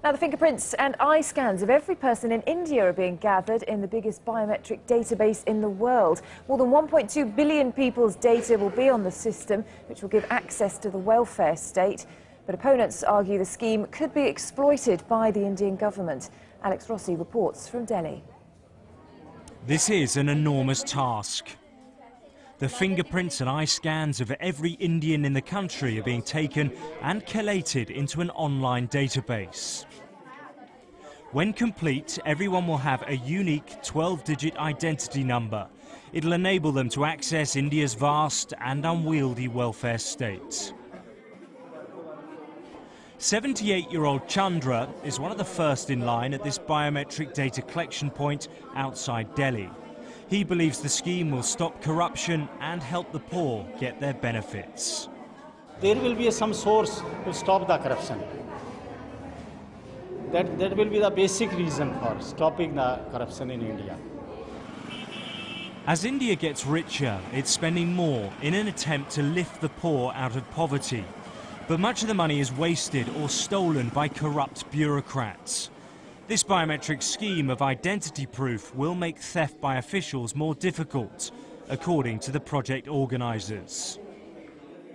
Now, the fingerprints and eye scans of every person in India are being gathered in the biggest biometric database in the world. More than 1.2 billion people's data will be on the system, which will give access to the welfare state. But opponents argue the scheme could be exploited by the Indian government. Alex Rossi reports from Delhi. This is an enormous task. The fingerprints and eye scans of every Indian in the country are being taken and collated into an online database. When complete, everyone will have a unique 12-digit identity number. It'll enable them to access India's vast and unwieldy welfare state. 78-year-old Chandra is one of the first in line at this biometric data collection point outside Delhi. He believes the scheme will stop corruption and help the poor get their benefits. There will be some source to stop the corruption. That will be the basic reason for stopping the corruption in India. As India gets richer, it's spending more in an attempt to lift the poor out of poverty. But much of the money is wasted or stolen by corrupt bureaucrats. This biometric scheme of identity proof will make theft by officials more difficult, according to the project organisers.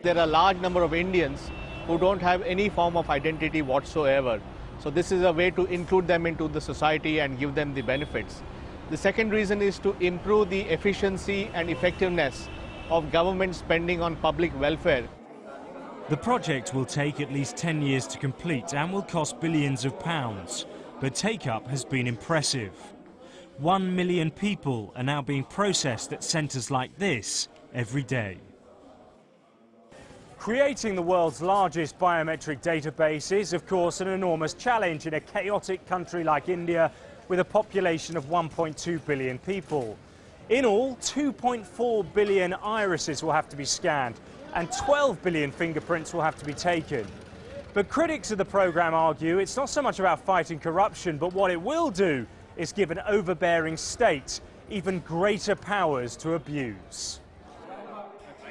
There are a large number of Indians who don't have any form of identity whatsoever. So this is a way to include them into the society and give them the benefits. The second reason is to improve the efficiency and effectiveness of government spending on public welfare. The project will take at least 10 years to complete and will cost billions of pounds. But take-up has been impressive. 1 million people are now being processed at centres like this every day. Creating the world's largest biometric database is, of course, an enormous challenge in a chaotic country like India with a population of 1.2 billion people. In all, 2.4 billion irises will have to be scanned and 12 billion fingerprints will have to be taken. But critics of the programme argue it's not so much about fighting corruption, but what it will do is give an overbearing state even greater powers to abuse.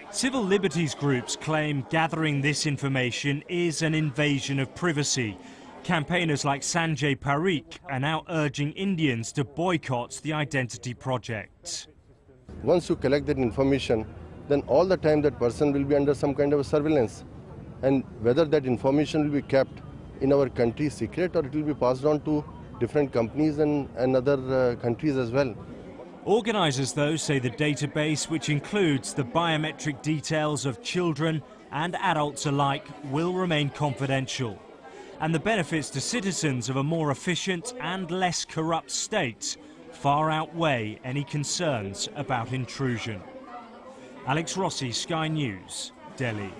Civil liberties groups claim gathering this information is an invasion of privacy. Campaigners like Sanjay Parikh are now urging Indians to boycott the identity project. Once you collect that information, then all the time that person will be under some kind of surveillance. And whether that information will be kept in our country secret or it will be passed on to different companies and other countries as well. Organisers, though, say the database, which includes the biometric details of children and adults alike, will remain confidential. And the benefits to citizens of a more efficient and less corrupt state far outweigh any concerns about intrusion. Alex Rossi, Sky News, Delhi.